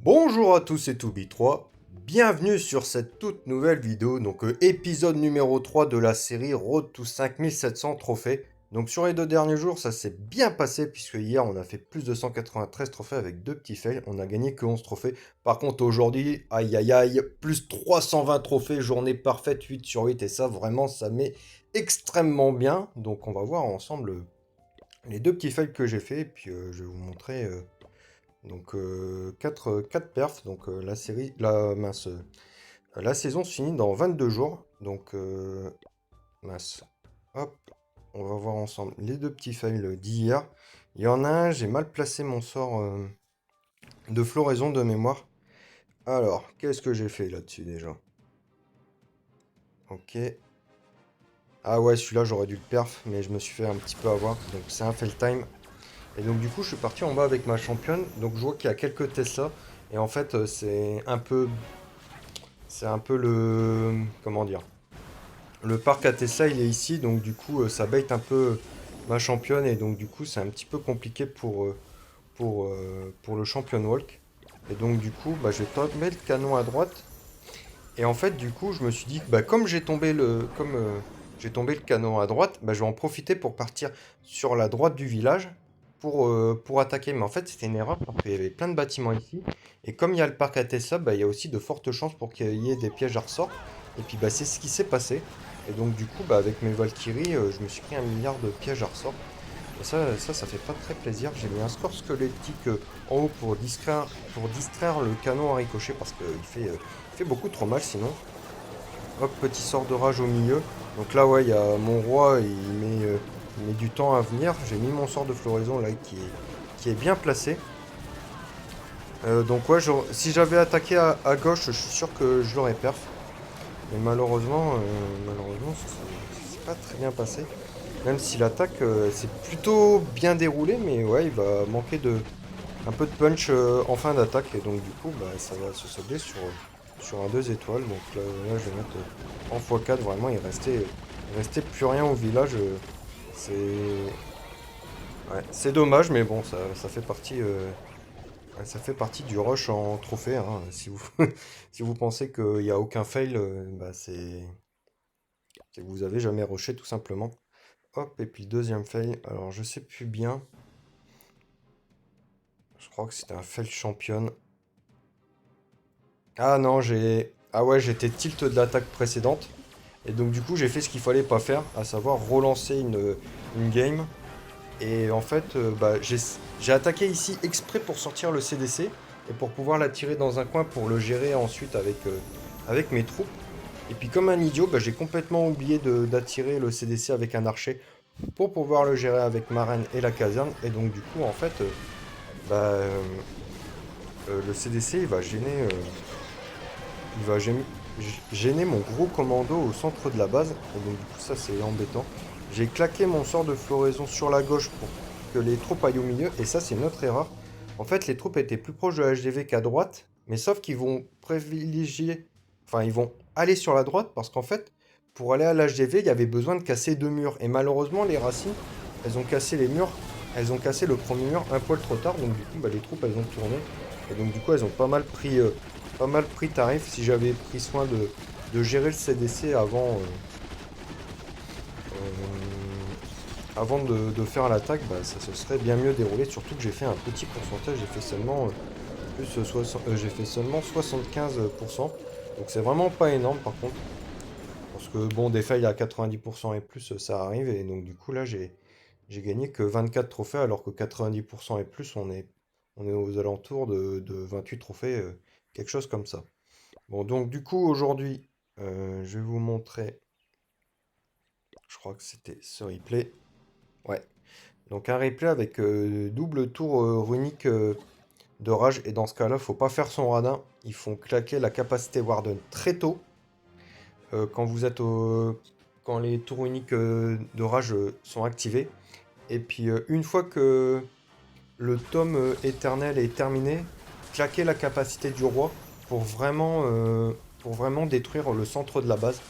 Bonjour à tous, c'est Toubi3. Bienvenue sur cette toute nouvelle vidéo, donc épisode numéro 3 de la série Road to 5700 trophées. Donc sur les 2 derniers jours, ça s'est bien passé puisque hier on a fait plus de 193 trophées avec 2 petits fails. On a gagné que 11 trophées. Par contre aujourd'hui, aïe aïe aïe, plus 320 trophées, journée parfaite 8 sur 8 et ça vraiment ça met extrêmement bien. Donc on va voir ensemble les 2 petits fails que j'ai fait et puis je vais vous montrer... donc 4 perfs, donc la saison se finit dans 22 jours. Donc mince, hop, on va voir ensemble les 2 petits fails d'hier. Il y en a un, j'ai mal placé mon sort de floraison de mémoire. Alors, qu'est-ce que j'ai fait là-dessus déjà? Ok. Ah ouais, celui-là j'aurais dû le perf, mais je me suis fait un petit peu avoir. Donc c'est un fail time. Et donc du coup, je suis parti en bas avec ma championne. Donc je vois qu'il y a quelques Tesla. Et en fait, c'est un peu le... Comment dire? Le parc à Tesla, il est ici. Donc du coup, ça bait un peu ma championne. Et donc du coup, c'est un petit peu compliqué pour le champion walk. Et donc du coup, bah, je vais tomber le canon à droite. Et en fait, du coup, je me suis dit que bah, j'ai tombé le canon à droite, bah, je vais en profiter pour partir sur la droite du village pour attaquer. Mais en fait, c'était une erreur parce qu'il y avait plein de bâtiments ici. Et comme il y a le parc à Tesla, bah, il y a aussi de fortes chances pour qu'il y ait des pièges à ressort. Et puis, bah, c'est ce qui s'est passé. Et donc, du coup, bah, avec mes Valkyries, je me suis pris 1 milliard de pièges à ressort. Et ça fait pas très plaisir. J'ai mis un score squelettique en haut pour distraire le canon à ricochet parce qu'il fait beaucoup trop mal sinon. Hop, petit sort de rage au milieu. Donc là, ouais, il y a mon roi, il met du temps à venir. J'ai mis mon sort de floraison là qui est bien placé. Donc ouais, si j'avais attaqué à gauche, je suis sûr que je l'aurais perf. Mais malheureusement, ça s'est pas très bien passé. Même si l'attaque s'est plutôt bien déroulée, mais ouais, il va manquer un peu de punch en fin d'attaque. Et donc du coup, bah, ça va se solder sur un 2 étoiles. Donc là, je vais mettre en x4. Vraiment, il restait plus rien au village. C'est c'est dommage, mais bon, ça fait partie du rush en trophée, hein. Si vous, si vous pensez qu'il n'y a aucun fail, bah, c'est que vous avez jamais rushé tout simplement. Hop, et puis deuxième fail. Alors, je sais plus bien. Je crois que c'était un fail championne. Ah non, Ah ouais, j'étais tilt de l'attaque précédente. Et donc du coup, j'ai fait ce qu'il fallait pas faire, à savoir relancer une game. Et en fait, bah, j'ai attaqué ici exprès pour sortir le CDC et pour pouvoir l'attirer dans un coin pour le gérer ensuite avec mes troupes. Et puis comme un idiot, bah, j'ai complètement oublié d'attirer le CDC avec un archer pour pouvoir le gérer avec ma reine et la caserne. Et donc du coup, en fait, bah, le CDC, il va gêner mon gros commando au centre de la base. Et donc du coup, ça c'est embêtant. J'ai claqué mon sort de floraison sur la gauche pour que les troupes aillent au milieu. Et ça, c'est notre erreur. En fait, les troupes étaient plus proches de la HDV qu'à droite. Mais sauf qu'ils vont privilégier... Enfin, ils vont aller sur la droite parce qu'en fait, pour aller à l'HDV, il y avait besoin de casser 2 murs. Et malheureusement, les racines, elles ont cassé les murs. Elles ont cassé le premier mur un poil trop tard. Donc du coup, bah, les troupes, elles ont tourné. Et donc du coup, elles ont pas mal pris tarif. Si j'avais pris soin de gérer le CDC avant de faire l'attaque, bah, ça se serait bien mieux déroulé. Surtout que j'ai fait un petit pourcentage, j'ai fait seulement 75%. Donc c'est vraiment pas énorme par contre. Parce que bon, des failles à 90% et plus, ça arrive. Et donc du coup là, j'ai gagné que 24 trophées alors que 90% et plus, on est aux alentours de 28 trophées, quelque chose comme ça. Bon, donc du coup, aujourd'hui, je vais vous montrer, je crois que c'était ce replay. Ouais, donc un replay avec double tour runique de rage. Et dans ce cas-là, faut pas faire son radin. Ils font claquer la capacité Warden très tôt. Quand quand les tours uniques de rage sont activés. Et puis une fois que le tome éternel est terminé, claquer la capacité du roi pour vraiment détruire le centre de la base.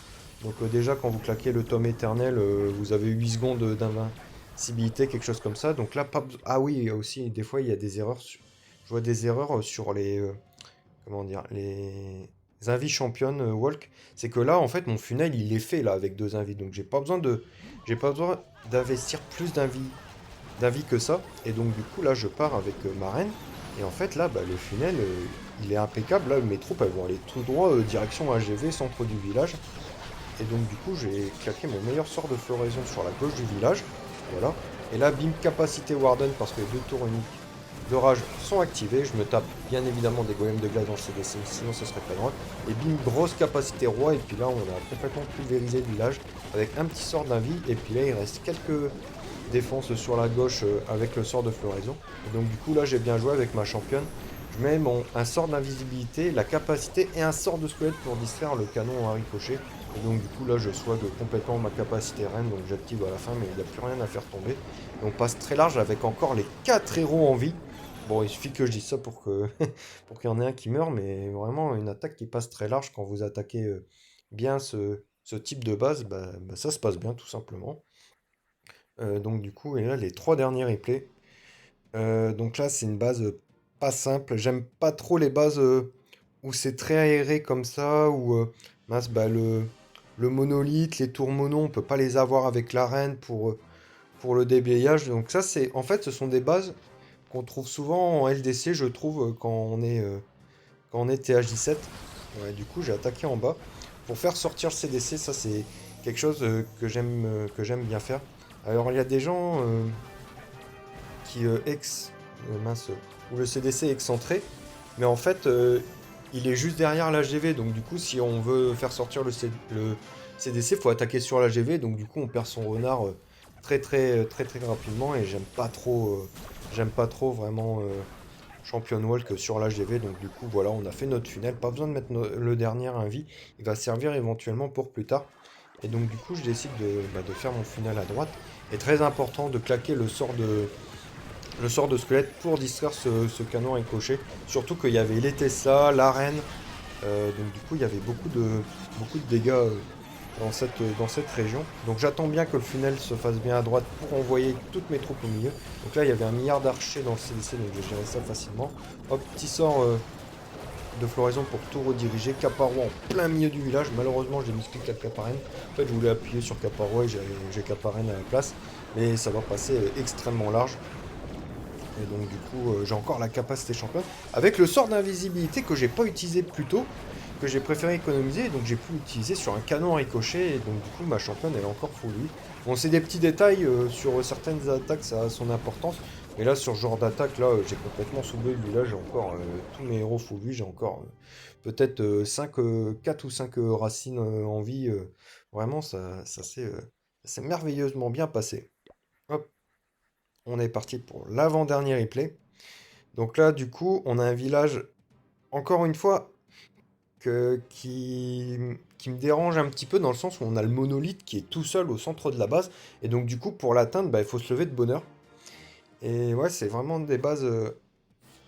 Donc déjà quand vous claquez le tome éternel, vous avez 8 secondes d'invincibilité, quelque chose comme ça. Donc là, pas... Ah oui, aussi, des fois il y a des erreurs. Je vois des erreurs sur comment dire, les invis championnes walk, c'est que là, en fait, mon funnel, il est fait là avec 2 invis. Donc j'ai pas besoin d'investir plus d'invis que ça. Et donc du coup, là, je pars avec ma reine. Et en fait, là, bah, le funnel, il est impeccable. Là, mes troupes, elles vont aller tout droit direction AGV, centre du village. Et donc du coup, j'ai claqué mon meilleur sort de floraison sur la gauche du village. Voilà. Et là, bim, capacité Warden, parce que les 2 tours uniques de rage sont activés. Je me tape bien évidemment des golems de glace dans le CDC, sinon ce serait pas drôle. Et bim, grosse capacité roi. Et puis là, on a complètement pulvérisé le village avec un petit sort d'invie. Et puis là, il reste quelques défenses sur la gauche avec le sort de floraison. Et donc du coup, là, j'ai bien joué avec ma championne. Je mets un sort d'invisibilité, la capacité et un sort de squelette pour distraire le canon à ricochet. Et donc du coup là je swag complètement ma capacité reine, donc j'active à la fin mais il n'y a plus rien à faire tomber. Et on passe très large avec encore les 4 héros en vie. Bon il suffit que je dise ça pour que pour qu'il y en ait un qui meurt, mais vraiment une attaque qui passe très large quand vous attaquez bien ce type de base, bah, ça se passe bien tout simplement. Donc du coup, et là les 3 derniers replays. Donc là c'est une base pas simple. J'aime pas trop les bases où c'est très aéré comme ça, où mince, bah, le monolithe, les tours mono, on peut pas les avoir avec l'arène pour le déblayage. Donc ça, c'est en fait, ce sont des bases qu'on trouve souvent en LDC, je trouve, quand on est TH17. Ouais, du coup, j'ai attaqué en bas. Pour faire sortir le CDC, ça c'est quelque chose que j'aime bien faire. Alors, il y a des gens qui mince, où le CDC est excentré, mais en fait, il est juste derrière l'AGV, donc du coup, si on veut faire sortir le CDC, il faut attaquer sur l'AGV, donc du coup, on perd son renard très rapidement, et j'aime pas trop vraiment Champion Walk sur l'AGV, donc du coup, voilà, on a fait notre funnel, pas besoin de mettre le dernier invi, il va servir éventuellement pour plus tard, et donc du coup, je décide de faire mon funnel à droite, et très important de claquer le sort de squelette pour distraire ce canon ricochet. Surtout qu'il y avait les Tesla, l'arène. Donc du coup, il y avait beaucoup de dégâts dans cette région. Donc j'attends bien que le funnel se fasse bien à droite pour envoyer toutes mes troupes au milieu. Donc là, il y avait un milliard d'archers dans le CDC, donc j'ai géré ça facilement. Hop, petit sort de floraison pour tout rediriger. Caparo en plein milieu du village. Malheureusement, j'ai misclic la Caparène. En fait, je voulais appuyer sur Caparo et j'ai Caparène à la place. Mais ça va passer extrêmement large. Et donc du coup, j'ai encore la capacité championne. Avec le sort d'invisibilité que j'ai pas utilisé plus tôt, que j'ai préféré économiser, donc j'ai pu l'utiliser sur un canon à ricochet, et donc du coup ma championne elle est encore full lui. Bon c'est des petits détails, sur certaines attaques ça a son importance, mais là sur ce genre d'attaque là j'ai complètement soulevé le village, j'ai encore tous mes héros full lui, j'ai encore peut-être 4 ou 5 racines en vie, vraiment ça s'est merveilleusement bien passé. Hop, on est parti pour l'avant-dernier replay. Donc là, du coup, on a un village, encore une fois, qui me dérange un petit peu dans le sens où on a le monolithe qui est tout seul au centre de la base. Et donc, du coup, pour l'atteindre, bah, il faut se lever de bonne heure. Et ouais, c'est vraiment des bases.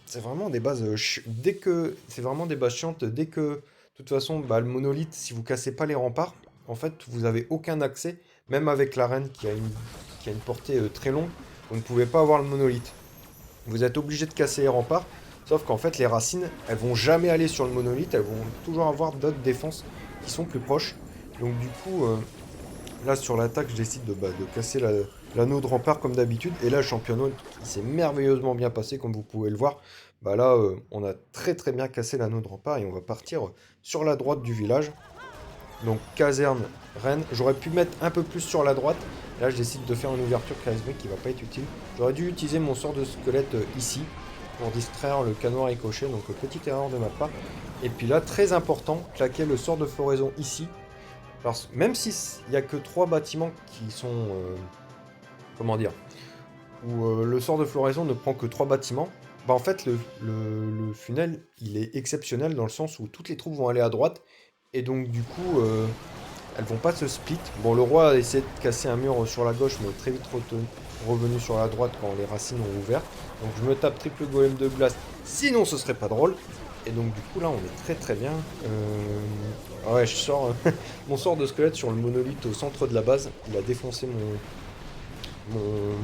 C'est vraiment des bases. Dès que. C'est vraiment des bases chiantes. Dès que. De toute façon, bah, le monolithe, si vous cassez pas les remparts, en fait, vous avez aucun accès. Même avec l'arène qui a une portée très longue, vous ne pouvez pas avoir le monolithe. Vous êtes obligé de casser les remparts, sauf qu'en fait les racines, elles vont jamais aller sur le monolithe, elles vont toujours avoir d'autres défenses qui sont plus proches. Donc du coup, là sur l'attaque, je décide de casser l'anneau de rempart comme d'habitude. Et là, le championnat, il s'est merveilleusement bien passé, comme vous pouvez le voir. Bah là, on a très bien cassé l'anneau de rempart et on va partir sur la droite du village. Donc caserne, reine. J'aurais pu mettre un peu plus sur la droite. Là, je décide de faire une ouverture charismatique qui va pas être utile. J'aurais dû utiliser mon sort de squelette ici pour distraire le canon à ricochet. Donc petite erreur de ma part. Et puis là, très important, claquer le sort de floraison ici. Parce même s'il n'y a que 3 bâtiments qui sont... comment dire, où le sort de floraison ne prend que 3 bâtiments, bah en fait le funnel il est exceptionnel dans le sens où toutes les troupes vont aller à droite et donc du coup elles vont pas se split. Bon, le roi a essayé de casser un mur sur la gauche mais est très vite revenu sur la droite quand les racines ont ouvert. Donc je me tape triple golem de glace, sinon ce serait pas drôle. Et donc du coup là on est très bien. Ouais, je sors mon sort de squelette sur le monolithe au centre de la base. Il a défoncé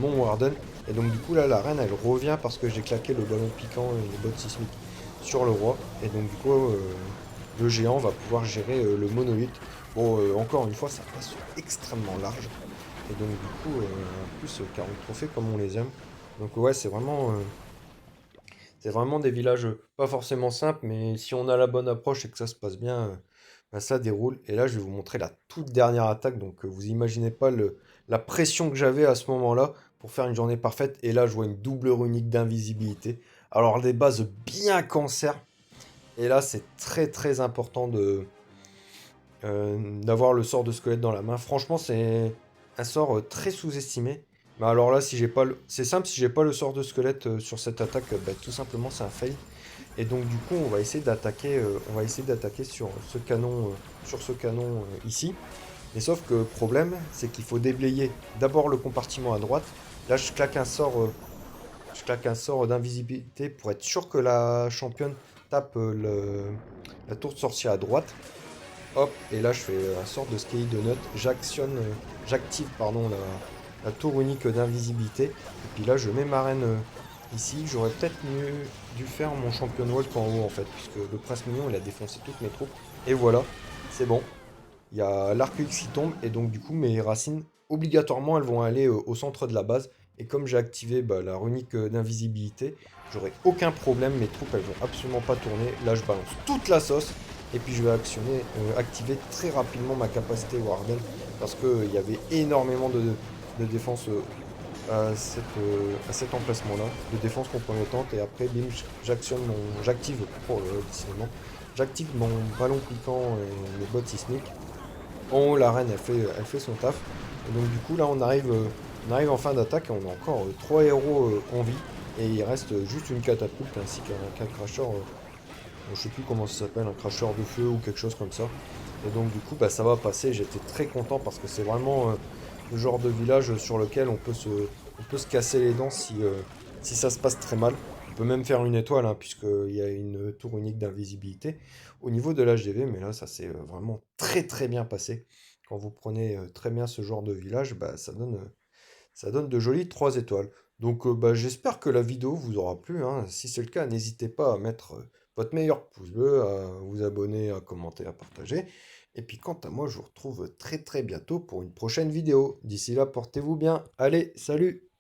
mon Warden. Et donc du coup là la reine elle revient parce que j'ai claqué le ballon piquant et les bottes sismiques sur le roi. Et donc du coup, le géant va pouvoir gérer le monolithe. Bon, encore une fois, ça passe extrêmement large. Et donc du coup, en plus, 40 trophées comme on les aime. Donc ouais, c'est vraiment des villages pas forcément simples, mais si on a la bonne approche et que ça se passe bien, bah, ça déroule. Et là, je vais vous montrer la toute dernière attaque. Donc vous imaginez pas la pression que j'avais à ce moment-là pour faire une journée parfaite. Et là, je vois une double runique d'invisibilité. Alors des bases bien cancer. Et là, c'est très très important d'avoir le sort de squelette dans la main. Franchement, c'est un sort très sous-estimé. Mais alors là, si j'ai pas c'est simple, si j'ai pas le sort de squelette sur cette attaque, bah, tout simplement c'est un fail. Et donc du coup, on va essayer d'attaquer sur ce canon ici. Mais sauf que le problème, c'est qu'il faut déblayer d'abord le compartiment à droite. Là, je claque un sort d'invisibilité pour être sûr que la championne tape la tour de sorcier à droite. Hop, et là je fais un sorte de Skelly Donut, j'active pardon la tour unique d'invisibilité, et puis là je mets ma reine ici, j'aurais peut-être mieux dû faire mon champion walk en haut en fait, puisque le prince mignon il a défoncé toutes mes troupes, et voilà, c'est bon, il y a l'arc X qui tombe, et donc du coup mes racines, obligatoirement elles vont aller au centre de la base, et comme j'ai activé bah, la runique d'invisibilité, j'aurai aucun problème, mes troupes elles vont absolument pas tourner, là je balance toute la sauce, et puis je vais activer très rapidement ma capacité Warden, parce qu'il y avait énormément de défense à cet emplacement-là, de défense compromettante, et après bim, j'active, décidément, j'active mon ballon piquant et mes bottes sismiques. En haut, la reine, elle fait son taf. Et donc, du coup, là, on arrive en fin d'attaque et on a encore 3 héros en vie. Et il reste juste une catapulte ainsi qu'un cracheur. Je sais plus comment ça s'appelle, un cracheur de feu ou quelque chose comme ça. Et donc, du coup, bah, ça va passer. J'étais très content parce que c'est vraiment le genre de village sur lequel on peut se casser les dents si ça se passe très mal. On peut même faire une étoile, hein, puisqu'il y a une tour unique d'invisibilité au niveau de l'HDV, mais là, ça s'est vraiment très très bien passé. Quand vous prenez très bien ce genre de village, bah, ça donne de jolies 3 étoiles. Donc bah, j'espère que la vidéo vous aura plu, hein. Si c'est le cas, n'hésitez pas à mettre votre meilleur pouce bleu, à vous abonner, à commenter, à partager. Et puis quant à moi, je vous retrouve très très bientôt pour une prochaine vidéo. D'ici là, portez-vous bien. Allez, salut!